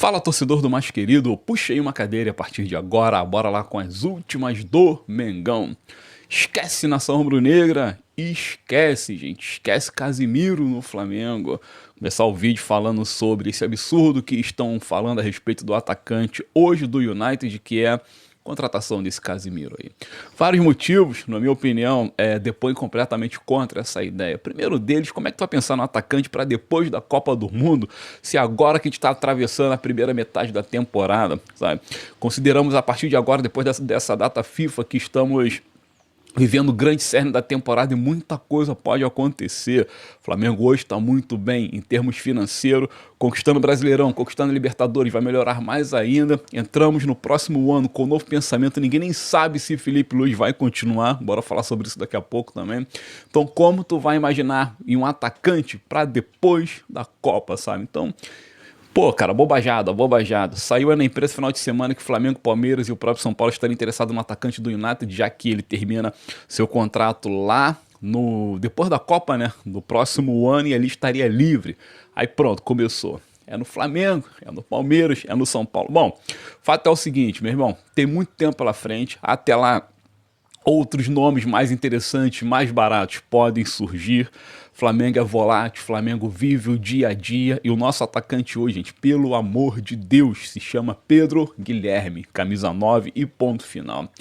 Fala, torcedor do mais querido, puxei uma cadeira e a partir de agora, bora lá com as últimas do Mengão. Esquece nação rubro-negra, esquece, gente, esquece Casimiro no Flamengo. Começar o vídeo falando sobre esse absurdo que estão falando a respeito do atacante hoje do United, que é contratação desse Casimiro aí. Vários motivos, na minha opinião, depõem completamente contra essa ideia. Primeiro deles, como é que tu vai pensar no atacante para depois da Copa do Mundo, se agora que a gente está atravessando a primeira metade da temporada, sabe? Consideramos a partir de agora, depois dessa data FIFA, que estamos vivendo o grande cerne da temporada e muita coisa pode acontecer. O Flamengo hoje está muito bem em termos financeiros, conquistando o Brasileirão, conquistando a Libertadores, vai melhorar mais ainda. Entramos no próximo ano com um novo pensamento, ninguém nem sabe se Felipe Luiz vai continuar, bora falar sobre isso daqui a pouco também. Então como tu vai imaginar em um atacante para depois da Copa, sabe? Então, pô, cara, bobajada. Saiu aí na imprensa final de semana que o Flamengo, Palmeiras e o próprio São Paulo estariam interessados no atacante do United, já que ele termina seu contrato lá depois da Copa, né? No próximo ano, e ali estaria livre. Aí pronto, começou. É no Flamengo, é no Palmeiras, é no São Paulo. Bom, o fato é o seguinte, meu irmão, tem muito tempo pela frente, até lá outros nomes mais interessantes, mais baratos podem surgir. Flamengo é volátil, Flamengo vive o dia a dia e o nosso atacante hoje, gente, pelo amor de Deus, se chama Pedro Guilherme, camisa 9 e ponto final.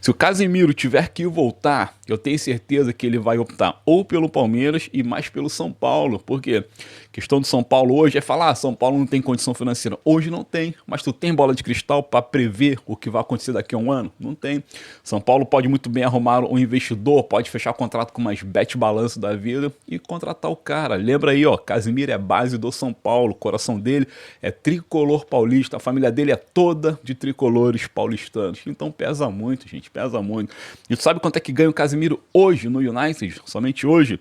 Se o Casemiro tiver que voltar, eu tenho certeza que ele vai optar ou pelo Palmeiras e mais pelo São Paulo, porque a questão do São Paulo hoje é falar, São Paulo não tem condição financeira. Hoje não tem, mas tu tem bola de cristal para prever o que vai acontecer daqui a um ano? Não tem. São Paulo pode muito bem arrumar um investidor, pode fechar contrato com umas bet balanço da vida e contratar o cara. Lembra aí, ó, Casemiro é base do São Paulo, o coração dele é tricolor paulista, a família dele é toda de tricolores paulistanos. Então pesa muito, gente, pesa muito. E tu sabe quanto é que ganha o Casemiro hoje no United? Somente hoje?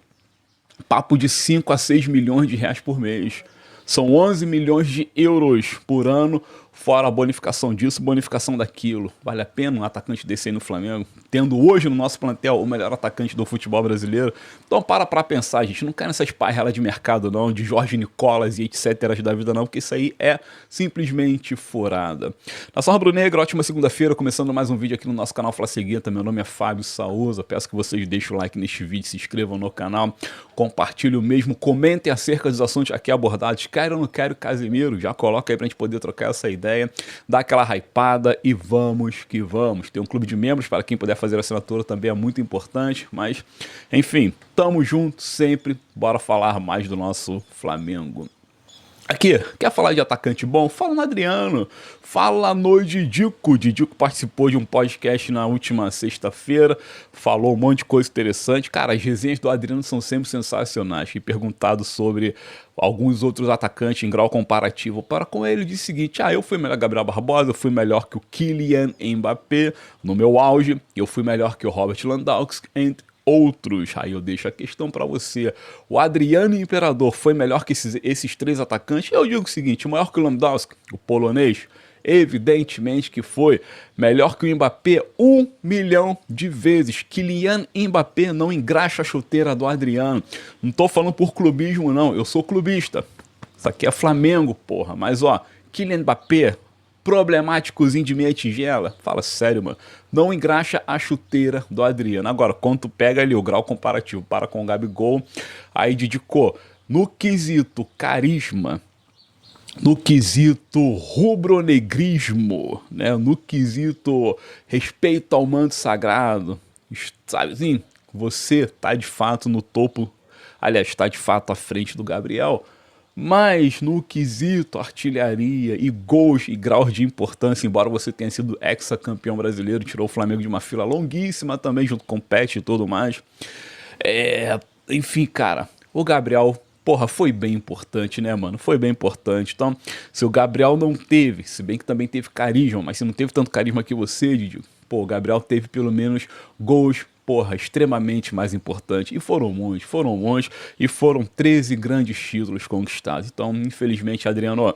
Papo de 5 a 6 milhões de reais por mês. São 11 milhões de euros por ano, fora a bonificação disso, bonificação daquilo. Vale a pena um atacante desse aí no Flamengo? Tendo hoje no nosso plantel o melhor atacante do futebol brasileiro. Então para pensar, gente. Não cai nessas parrelas de mercado não, de Jorge Nicolas e etc. da vida não, porque isso aí é simplesmente furada. Nação rubro-negra, ótima segunda-feira, começando mais um vídeo aqui no nosso canal Fla Seguinta. Meu nome é Fábio Souza, peço que vocês deixem o like neste vídeo, se inscrevam no canal, compartilhem o mesmo, comentem acerca dos assuntos aqui abordados. Quero ou não quero Casemiro? Já coloca aí pra gente poder trocar essa ideia, dá aquela hypada e vamos que vamos. Tem um clube de membros para quem puder fazer assinatura, também é muito importante, mas enfim, tamo junto sempre, bora falar mais do nosso Flamengo. Aqui, quer falar de atacante bom? Fala no Adriano, fala no Didico. Didico participou de um podcast na última sexta-feira, falou um monte de coisa interessante. Cara, as resenhas do Adriano são sempre sensacionais. Fui perguntado sobre alguns outros atacantes em grau comparativo para com ele, disse o seguinte, eu fui melhor que Gabriel Barbosa, eu fui melhor que o Kylian Mbappé no meu auge, eu fui melhor que o Robert Lewandowski, entre outros. Aí eu deixo a questão para você. O Adriano Imperador foi melhor que esses três atacantes? Eu digo o seguinte, maior que o Lewandowski, o polonês? Evidentemente que foi. Melhor que o Mbappé 1 milhão de vezes. Kylian Mbappé não engraxa a chuteira do Adriano. Não tô falando por clubismo não, eu sou clubista. Isso aqui é Flamengo, porra. Mas ó, Kylian Mbappé, problemáticozinho de meia tigela, fala sério, mano, não engraxa a chuteira do Adriano. Agora, quando tu pega ali o grau comparativo para com o Gabigol, aí dedicou no quesito carisma, no quesito rubro-negrismo, né, no quesito respeito ao manto sagrado, sabe assim, você tá de fato no topo, aliás, tá de fato à frente do Gabriel. Mas no quesito artilharia e gols e graus de importância, embora você tenha sido ex-campeão brasileiro, tirou o Flamengo de uma fila longuíssima também, junto com o Pet e tudo mais. Enfim, cara, o Gabriel, porra, foi bem importante, né, mano? Foi bem importante. Então, se o Gabriel não teve, se bem que também teve carisma, mas se não teve tanto carisma que você, Didi, pô, o Gabriel teve pelo menos gols, porra, extremamente mais importante. E foram muitos, e foram 13 grandes títulos conquistados. Então, infelizmente, Adriano,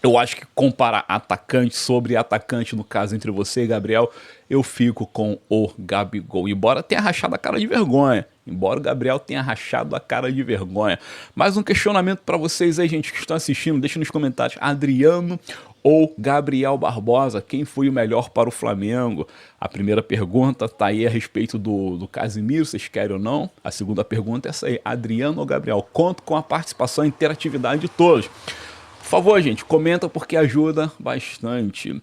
eu acho que comparar atacante sobre atacante, no caso entre você e Gabriel, eu fico com o Gabigol. Embora tenha rachado a cara de vergonha. Embora o Gabriel tenha rachado a cara de vergonha. Mais um questionamento para vocês aí, gente, que estão assistindo. Deixa nos comentários. Adriano ou Gabriel Barbosa, quem foi o melhor para o Flamengo? A primeira pergunta tá aí a respeito do Casimiro, vocês querem ou não? A segunda pergunta é essa aí, Adriano ou Gabriel? Conto com a participação e interatividade de todos. Por favor, gente, comenta porque ajuda bastante.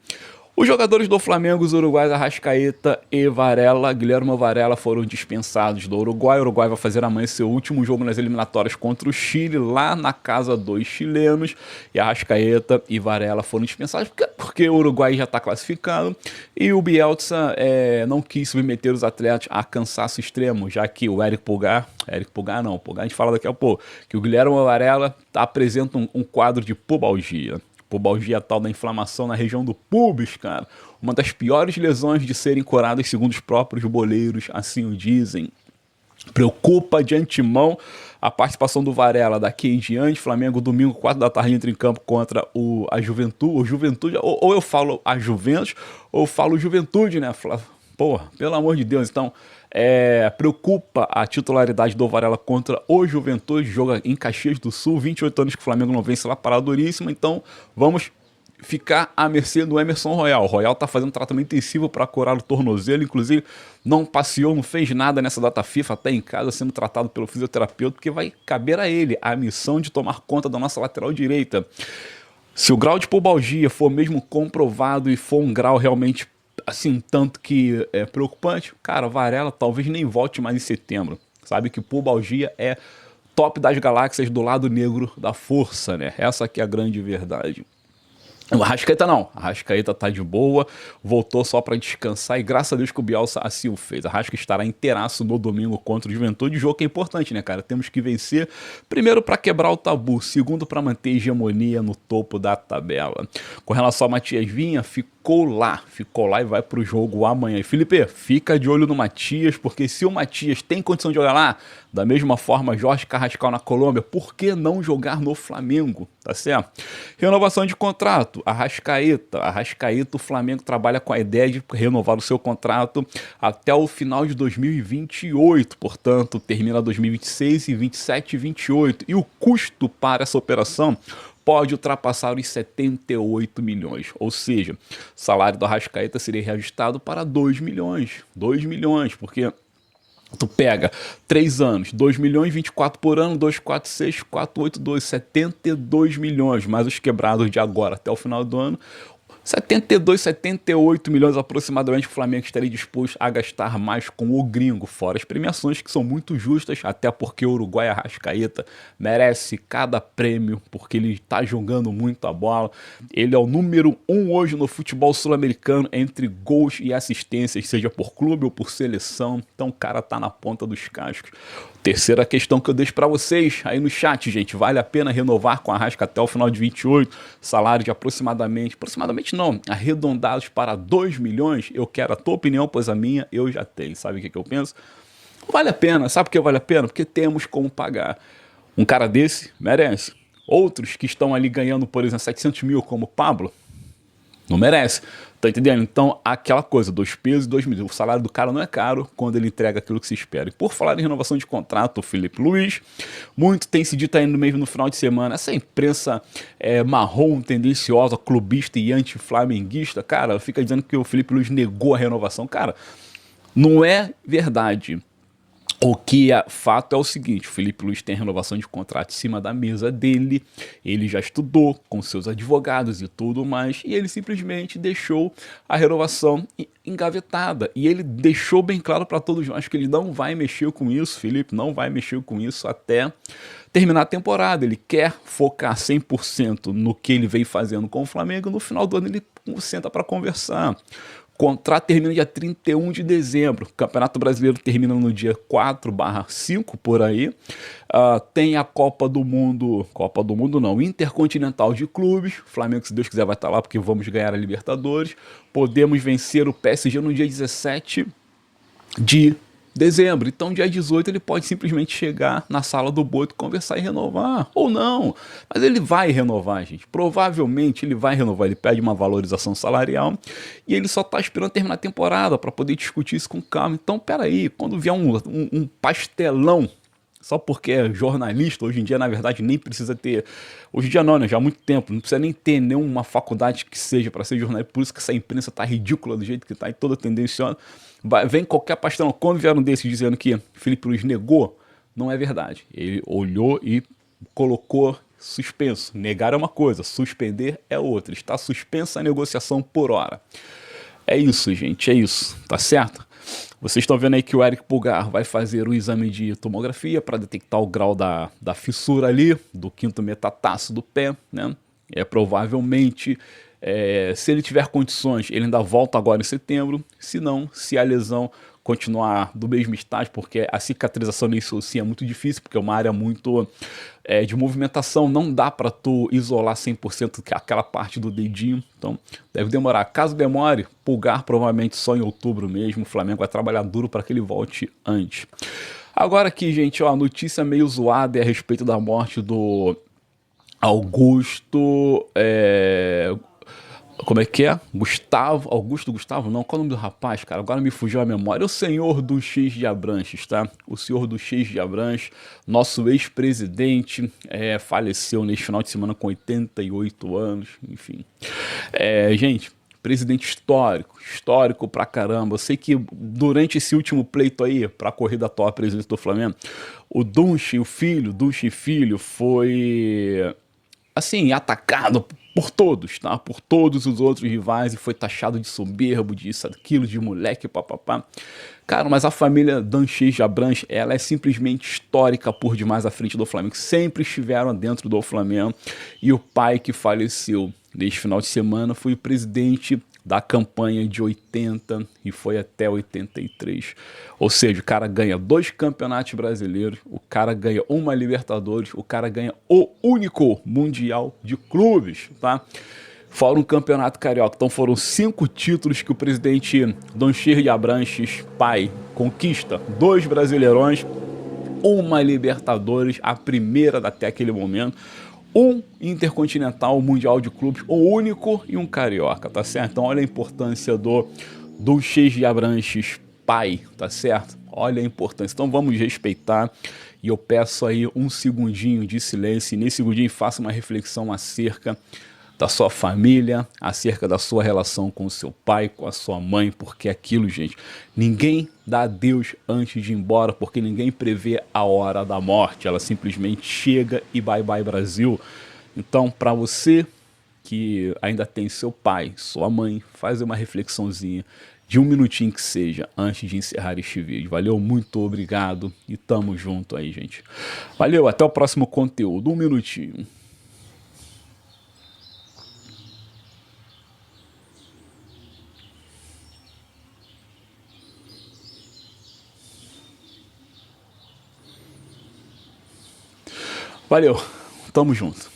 Os jogadores do Flamengo, os uruguaios Arrascaeta e Varela, Guilherme Varela, foram dispensados do Uruguai. O Uruguai vai fazer amanhã seu último jogo nas eliminatórias contra o Chile, lá na casa dos chilenos. E Arrascaeta e Varela foram dispensados porque o Uruguai já está classificado. E o Bielsa não quis submeter os atletas a cansaço extremo, já que o Pulgar a gente fala daqui a pouco, que o Guilherme Varela apresenta um quadro de pubalgia. Pubalgia tal da inflamação na região do pubis, cara. Uma das piores lesões de serem curadas, segundo os próprios boleiros, assim o dizem. Preocupa de antemão a participação do Varela daqui em diante. Flamengo, domingo, 4 da tarde, entra em campo contra a Juventude. Ou eu falo a Juventus, ou eu falo Juventude, né? Porra, pelo amor de Deus. Então, preocupa a titularidade do Varela contra o Juventude, joga em Caxias do Sul, 28 anos que o Flamengo não vence lá, parada duríssima, então vamos ficar à mercê do Emerson Royal. O Royal tá fazendo tratamento intensivo para curar o tornozelo, inclusive não passeou, não fez nada nessa data FIFA, até em casa sendo tratado pelo fisioterapeuta, porque vai caber a ele a missão de tomar conta da nossa lateral direita. Se o grau de pubalgia for mesmo comprovado e for um grau realmente assim, tanto que é preocupante, cara, Varela talvez nem volte mais em setembro. Sabe que pubalgia é top das galáxias do lado negro da força, né? Essa aqui é a grande verdade. O Arrascaeta não, a Arrascaeta tá de boa, voltou só para descansar e graças a Deus que o Bielsa assim o fez. A Arrasca estará inteiraço no domingo contra o Juventude, jogo que é importante, né, cara? Temos que vencer, primeiro para quebrar o tabu, segundo para manter a hegemonia no topo da tabela. Com relação a Matias Vinha, ficou lá e vai pro jogo amanhã. E Felipe, fica de olho no Matias, porque se o Matias tem condição de jogar lá, da mesma forma Jorge Carrascal na Colômbia, por que não jogar no Flamengo? Tá certo? Renovação de contrato, Arrascaeta, o Flamengo trabalha com a ideia de renovar o seu contrato até o final de 2028, portanto, termina 2026 e 27 e 28. E o custo para essa operação pode ultrapassar os 78 milhões, ou seja, o salário do Arrascaeta seria reajustado para 2 milhões, porque tu pega 3 anos, 2 milhões, 24 por ano, 2, 4, 6, 4, 8, 2, 72 milhões, mais os quebrados de agora até o final do ano, 72, 78 milhões aproximadamente o Flamengo estaria disposto a gastar mais com o gringo, fora as premiações que são muito justas, até porque o Uruguai Arrascaeta merece cada prêmio, porque ele está jogando muito a bola. Ele é o número 1 hoje no futebol sul-americano entre gols e assistências, seja por clube ou por seleção, então o cara tá na ponta dos cascos. Terceira questão que eu deixo para vocês aí no chat, gente, vale a pena renovar com a Arrasca até o final de 28, salário de aproximadamente não, arredondados para 2 milhões, eu quero a tua opinião, pois a minha eu já tenho, sabe o que eu penso? Vale a pena, sabe por que vale a pena? Porque temos como pagar. Um cara desse merece. Outros que estão ali ganhando, por exemplo, 700 mil como o Pablo, não merece. Tá entendendo? Então, aquela coisa, 2 pesos e 2 medidas. O salário do cara não é caro quando ele entrega aquilo que se espera. E por falar em renovação de contrato, o Felipe Luiz, muito tem se dito aí no final de semana, essa imprensa marrom, tendenciosa, clubista e anti-flamenguista, cara, fica dizendo que o Felipe Luiz negou a renovação. Cara, não é verdade. O que é fato é o seguinte, o Felipe Luiz tem a renovação de contrato em cima da mesa dele, ele já estudou com seus advogados e tudo mais, e ele simplesmente deixou a renovação engavetada. E ele deixou bem claro para todos nós que ele não vai mexer com isso, Felipe, não vai mexer com isso até terminar a temporada. Ele quer focar 100% no que ele veio fazendo com o Flamengo, no final do ano ele senta para conversar. O contrato termina dia 31 de dezembro. O Campeonato Brasileiro termina no dia 4/5 por aí. Tem a Copa do Mundo não, Intercontinental de Clubes. O Flamengo, se Deus quiser, vai estar lá porque vamos ganhar a Libertadores. Podemos vencer o PSG no dia 17 de dezembro. Então, dia 18, ele pode simplesmente chegar na sala do Boto, conversar e renovar. Ou não. Mas ele vai renovar, gente. Provavelmente ele vai renovar. Ele pede uma valorização salarial e ele só tá esperando terminar a temporada para poder discutir isso com calma. Então, peraí, quando vier um pastelão, só porque é jornalista, hoje em dia, na verdade, nem precisa ter. Hoje em dia não, né? Já há muito tempo, não precisa nem ter nenhuma faculdade que seja para ser jornalista. Por isso que essa imprensa tá ridícula do jeito que tá e toda tendenciosa. Vem qualquer pastelão. Quando vieram desses dizendo que Felipe Luiz negou, não é verdade. Ele olhou e colocou suspenso. Negar é uma coisa, suspender é outra. Está suspensa a negociação por hora. É isso, gente, é isso, tá certo? Vocês estão vendo aí que o Eric Pulgar vai fazer o exame de tomografia para detectar o grau da fissura ali, do quinto metatarso do pé, né? Provavelmente, se ele tiver condições, ele ainda volta agora em setembro. Se não, se a lesão continuar do mesmo estágio, porque a cicatrização nisso sim é muito difícil, porque é uma área muito de movimentação, não dá para tu isolar 100% aquela parte do dedinho, então deve demorar. Caso demore, Pulgar provavelmente só em outubro mesmo, o Flamengo vai trabalhar duro para que ele volte antes. Agora aqui, gente, ó, a notícia meio zoada é a respeito da morte do Augusto, como é que é? Gustavo, Augusto Gustavo, não, qual é o nome do rapaz, cara? Agora me fugiu a memória. O senhor do X de Abranches, tá? O senhor do X de Abranches, nosso ex-presidente, faleceu neste final de semana com 88 anos, enfim. Gente, presidente histórico pra caramba. Eu sei que durante esse último pleito aí, pra corrida atual presidente do Flamengo, o Dunche, o filho, Dunche Filho, foi assim, atacado por todos, tá? Por todos os outros rivais e foi taxado de soberbo, disso, aquilo, de moleque, papapá. Cara, mas a família Danches de Abranches, ela é simplesmente histórica por demais à frente do Flamengo. Sempre estiveram dentro do Flamengo. E o pai que faleceu neste final de semana foi o presidente da campanha de 80 e foi até 83. Ou seja, o cara ganha 2 campeonatos brasileiros, o cara ganha uma Libertadores, o cara ganha o único Mundial de Clubes, tá? Fora um campeonato carioca. Então foram 5 títulos que o presidente Danches de Abranches, pai, conquista. 2 brasileirões, uma Libertadores, a primeira até aquele momento, um Intercontinental, Mundial de Clubes, o único, e um Carioca, tá certo? Então olha a importância do Danches de Abranches, pai, tá certo? Olha a importância. Então vamos respeitar e eu peço aí um segundinho de silêncio e nesse segundinho faça uma reflexão acerca da sua família, acerca da sua relação com o seu pai, com a sua mãe, porque aquilo, gente, ninguém dá adeus antes de ir embora, porque ninguém prevê a hora da morte, ela simplesmente chega e bye bye Brasil. Então, para você que ainda tem seu pai, sua mãe, faz uma reflexãozinha de 1 minutinho que seja, antes de encerrar este vídeo. Valeu, muito obrigado e tamo junto aí, gente. Valeu, até o próximo conteúdo, 1 minutinho. Valeu, tamo junto.